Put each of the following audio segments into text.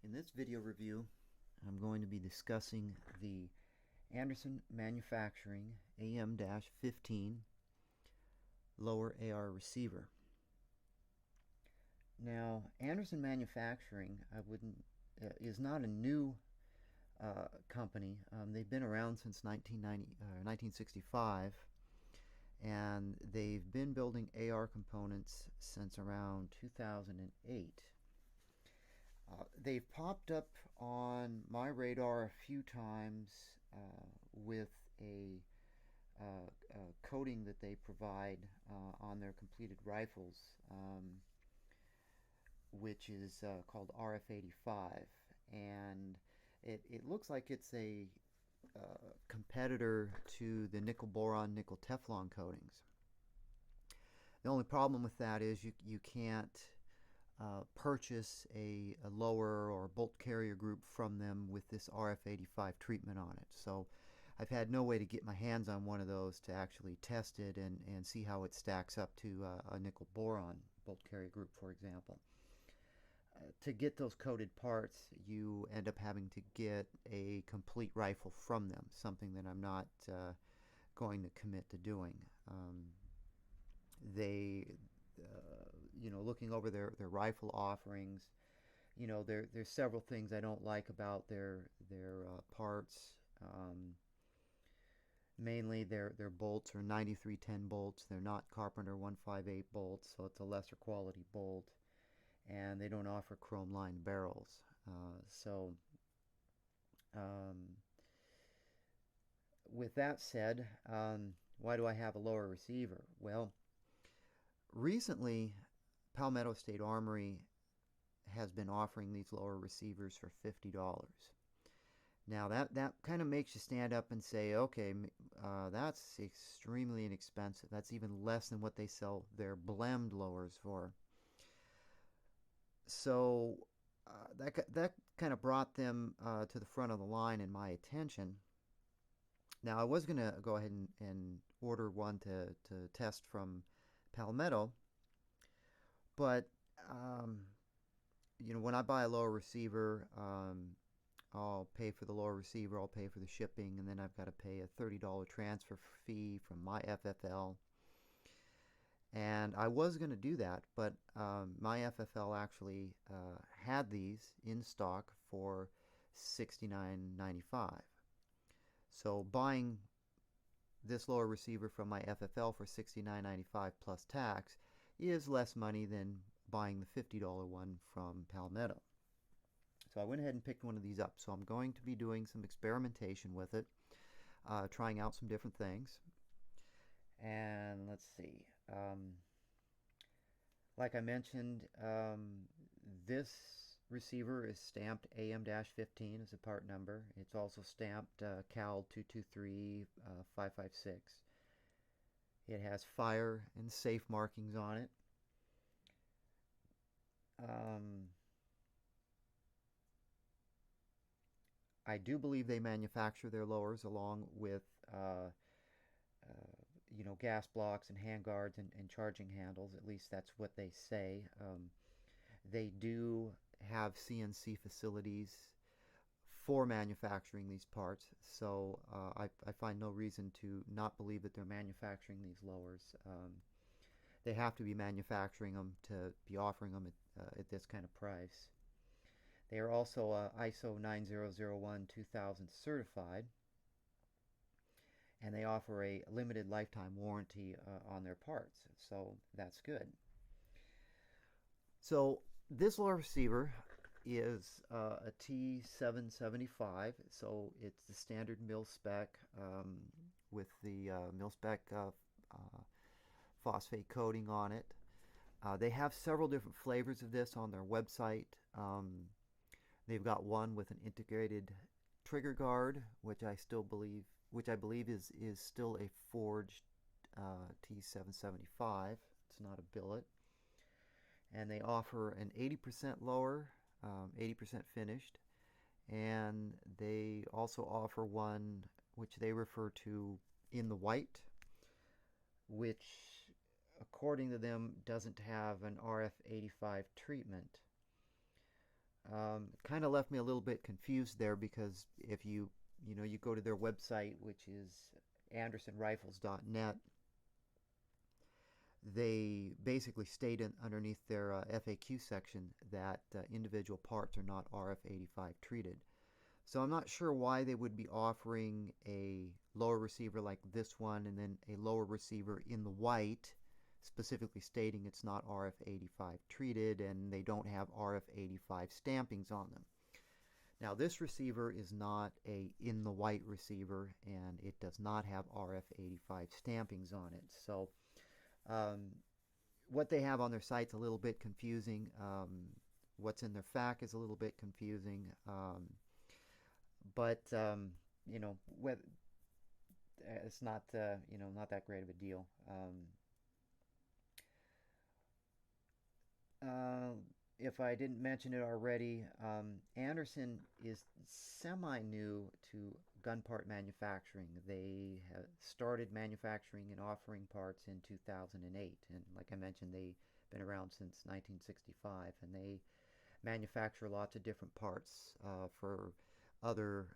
In this video review, I'm going to be discussing the Anderson Manufacturing AM-15 lower AR receiver. Now, Anderson Manufacturing is not a new company. They've been around since 1965, and they've been building AR components since around 2008. They've popped up on my radar a few times with a coating that they provide on their completed rifles, which is called RF85. And it looks like it's a competitor to the nickel boron, nickel Teflon coatings. The only problem with that is you can't purchase a lower or bolt carrier group from them with this RF85 treatment on it. So I've had no way to get my hands on one of those to actually test it and see how it stacks up to a nickel boron bolt carrier group, for example. To get those coated parts, you end up having to get a complete rifle from them, something that I'm not going to commit to doing. Looking over their rifle offerings, there's several things I don't like about their parts. Mainly their bolts are 9310 bolts. They're not Carpenter 158 bolts, so it's a lesser quality bolt, and they don't offer chrome lined barrels. With that said, why do I have a lower receiver? Well, recently, Palmetto State Armory has been offering these lower receivers for $50. Now that kind of makes you stand up and say, okay, that's extremely inexpensive. That's even less than what they sell their blend lowers for. So that kind of brought them to the front of the line in my attention. Now I was going to go ahead and order one to test from Palmetto, but when I buy a lower receiver, I'll pay for the lower receiver, I'll pay for the shipping, and then I've got to pay a $30 transfer fee from my FFL. And I was going to do that, but my FFL actually had these in stock for $69.95. So buying this lower receiver from my FFL for $69.95 plus tax is less money than buying the $50 one from Palmetto. So I went ahead and picked one of these up. So I'm going to be doing some experimentation with it, trying out some different things. And let's see. Like I mentioned, this receiver is stamped AM-15 as a part number. It's also stamped Cal 223556. It has fire and safe markings on it. I do believe they manufacture their lowers along with gas blocks and handguards and charging handles. At least that's what they say. They do have CNC facilities for manufacturing these parts, so I find no reason to not believe that they're manufacturing these lowers. They have to be manufacturing them to be offering them at this kind of price. They are also ISO 9001-2000 certified, and they offer a limited lifetime warranty on their parts, so that's good. So this lower receiver is a T775, so it's the standard mil spec with the mil spec phosphate coating on it. They have several different flavors of this on their website. They've got one with an integrated trigger guard, which I believe is still a forged T775. It's not a billet. And they offer an 80% lower, 80% finished, and they also offer one which they refer to in the white, which according to them doesn't have an RF85 treatment. Kind of left me a little bit confused there because if you go to their website, which is andersonrifles.net, they basically state underneath their FAQ section that individual parts are not RF85 treated. So I'm not sure why they would be offering a lower receiver like this one and then a lower receiver in the white, specifically stating it's not RF85 treated and they don't have RF85 stampings on them. Now this receiver is not a in the white receiver and it does not have RF85 stampings on it. So what they have on their site's a little bit confusing. What's in their FAQ is a little bit confusing. But it's not not that great of a deal. If I didn't mention it already, Anderson is semi-new to gun part manufacturing. They have started manufacturing and offering parts in 2008, and like I mentioned, they've been around since 1965, and they manufacture lots of different parts for other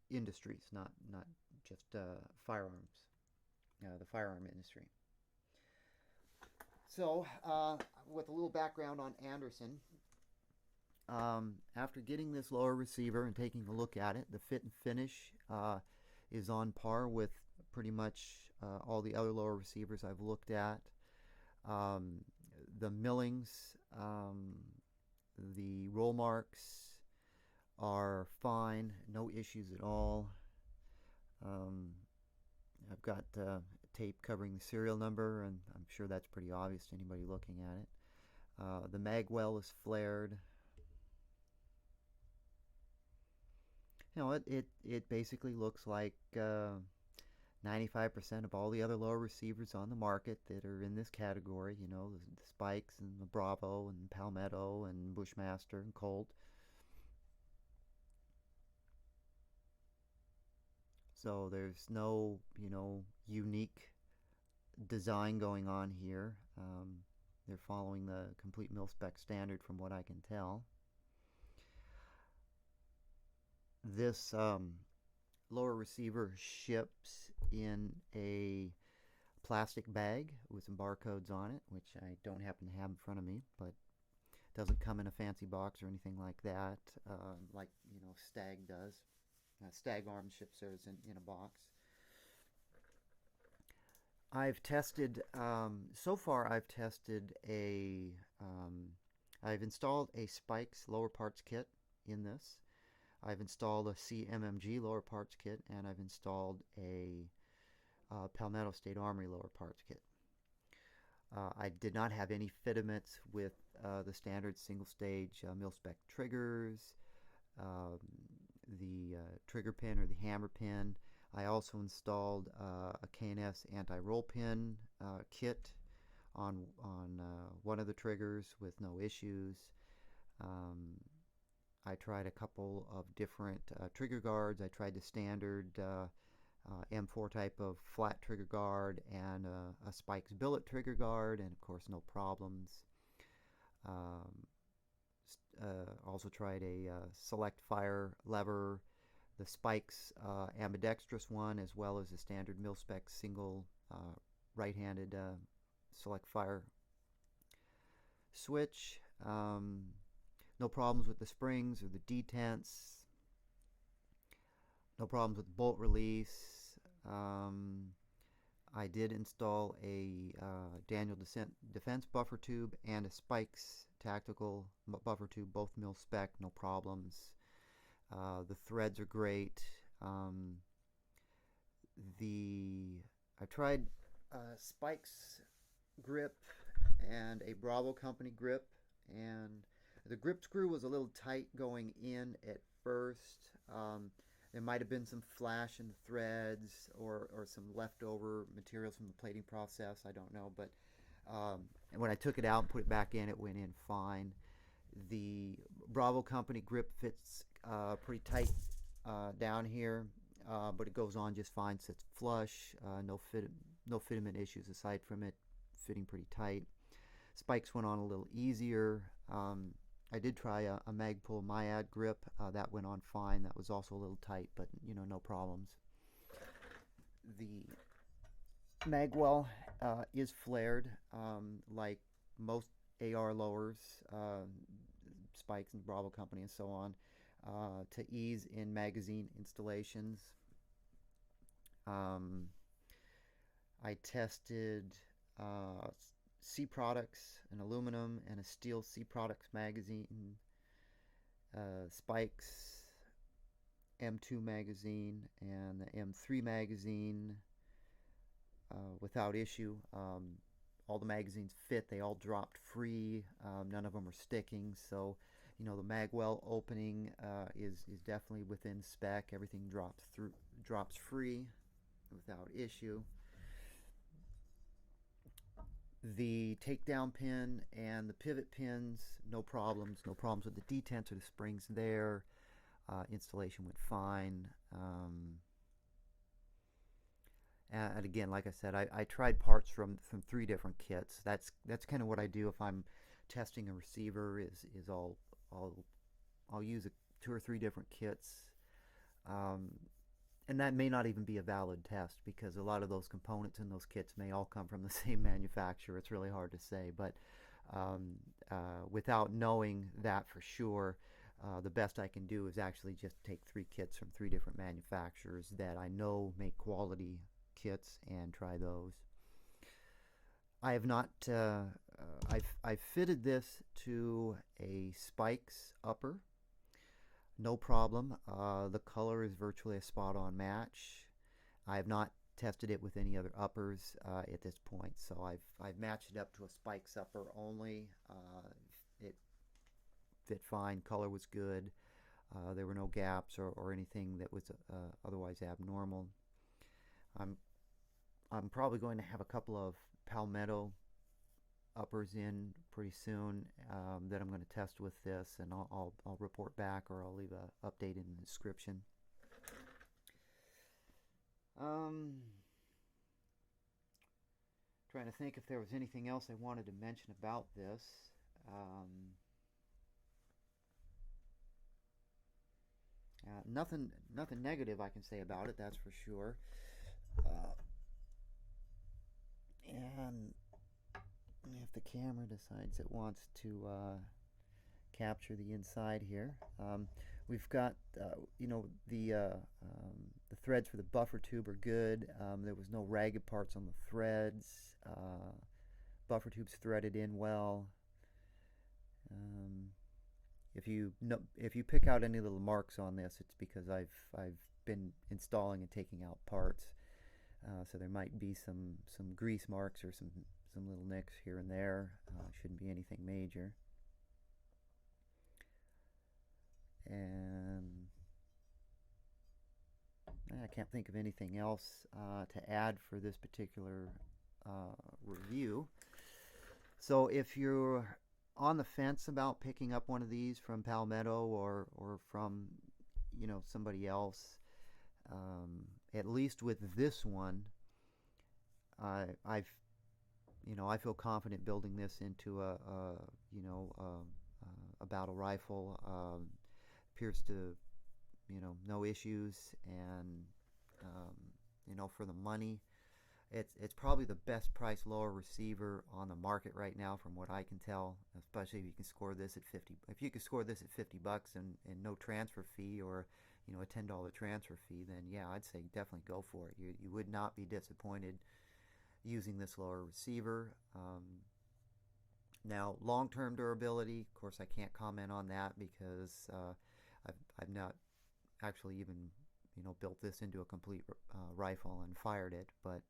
industries, not just firearms, the firearm industry. So, with a little background on Anderson, after getting this lower receiver and taking a look at it, the fit and finish is on par with pretty much all the other lower receivers I've looked at. The millings, the roll marks are fine, no issues at all. I've got tape covering the serial number, and I'm sure that's pretty obvious to anybody looking at it. The mag well is flared. It basically looks like 95% of all the other lower receivers on the market that are in this category, the Spikes and the Bravo and Palmetto and Bushmaster and Colt. So there's no, unique design going on here. They're following the complete mil-spec standard from what I can tell. This lower receiver ships in a plastic bag with some barcodes on it, which I don't happen to have in front of me, but it doesn't come in a fancy box or anything like that, like Stag does. Stag Arms ships theirs in a box. I've tested, so far I've tested I've installed a Spikes lower parts kit in this. I've installed a CMMG lower parts kit, and I've installed a Palmetto State Armory lower parts kit. I did not have any fitaments with the standard single stage mil-spec triggers, the trigger pin or the hammer pin. I also installed a K&S anti-roll pin kit on one of the triggers with no issues. I tried a couple of different trigger guards. I tried the standard M4 type of flat trigger guard and a Spikes billet trigger guard, and of course no problems. Also tried a select fire lever, the Spikes ambidextrous one, as well as the standard mil-spec single right-handed select fire switch. No problems with the springs or the detents. No problems with bolt release. I did install a Daniel Defense buffer tube and a Spikes tactical buffer tube, both mil-spec, no problems. The threads are great. I tried Spikes grip and a Bravo company grip, and the grip screw was a little tight going in at first. There might have been some flash in the threads or some leftover materials from the plating process. I don't know, but when I took it out and put it back in, it went in fine. The Bravo company grip fits pretty tight down here, but it goes on just fine, sits flush. No fitment issues aside from it fitting pretty tight. Spikes went on a little easier. I did try a Magpul Myad grip. That went on fine. That was also a little tight, but no problems. The magwell is flared, like most AR lowers, Spikes and Bravo Company and so on, to ease in magazine installations. Um, I tested C Products, an aluminum and a steel C Products magazine, Spikes M2 magazine, and the M3 magazine without issue. All the magazines fit. They all dropped free. None of them are sticking. So, the magwell opening is definitely within spec. Everything drops free without issue. The takedown pin and the pivot pins, no problems. No problems with the detents or the springs there. Installation went fine. And again, like I said, I tried parts from 3 different kits. That's kind of what I do if I'm testing a receiver. Is I'll use 2 or 3 different kits, and that may not even be a valid test because a lot of those components in those kits may all come from the same manufacturer. It's really hard to say, but without knowing that for sure, the best I can do is actually just take 3 kits from 3 different manufacturers that I know make quality kits and try those. I have not. I've fitted this to a Spikes upper. No problem. The color is virtually a spot-on match. I have not tested it with any other uppers at this point, so I've matched it up to a Spikes upper only. It fit fine. Color was good. There were no gaps or anything that was otherwise abnormal. I'm probably going to have a couple of Palmetto uppers in pretty soon that I'm going to test with this, and I'll report back, or I'll leave a update in the description. Trying to think if there was anything else I wanted to mention about this. Nothing negative I can say about it, that's for sure. And if the camera decides it wants to capture the inside here, we've got the threads for the buffer tube are good. There was no ragged parts on the threads. Buffer tube's threaded in well. If you pick out any little marks on this, it's because I've been installing and taking out parts. So there might be some grease marks or some little nicks here and there. Shouldn't be anything major. And I can't think of anything else to add for this particular review. So if you're on the fence about picking up one of these from Palmetto or from somebody else, at least with this one, I feel confident building this into a battle rifle. Appears to no issues, and for the money, it's probably the best price lower receiver on the market right now, from what I can tell. Especially if you can score this at $50. If you could score this at $50 and no transfer fee, or a $10 transfer fee, then yeah, I'd say definitely go for it. You would not be disappointed using this lower receiver. Now, long-term durability, of course, I can't comment on that because I've not actually even built this into a complete rifle and fired it. But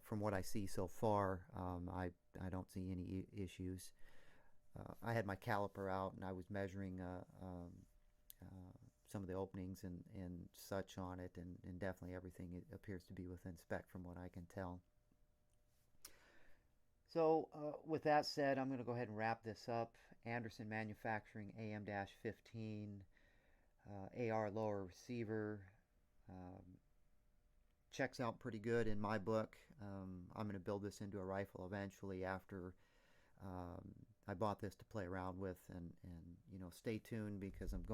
from what I see so far, I don't see any issues. I had my caliper out and I was measuring some of the openings and such on it, and definitely everything appears to be within spec from what I can tell. So with that said, I'm going to go ahead and wrap this up. Anderson Manufacturing AM-15 AR lower receiver checks out pretty good in my book. I'm going to build this into a rifle eventually after I bought this to play around with, and you know, stay tuned because I'm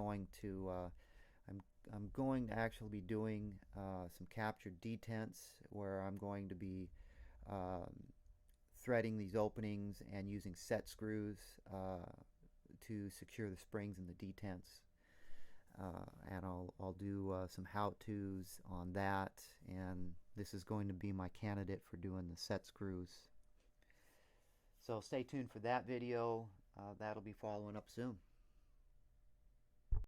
I'm going to actually be doing some captured detents where I'm going to be um, threading these openings and using set screws to secure the springs in the detents. And I'll do some how-tos on that, and this is going to be my candidate for doing the set screws. So stay tuned for that video. That'll be following up soon.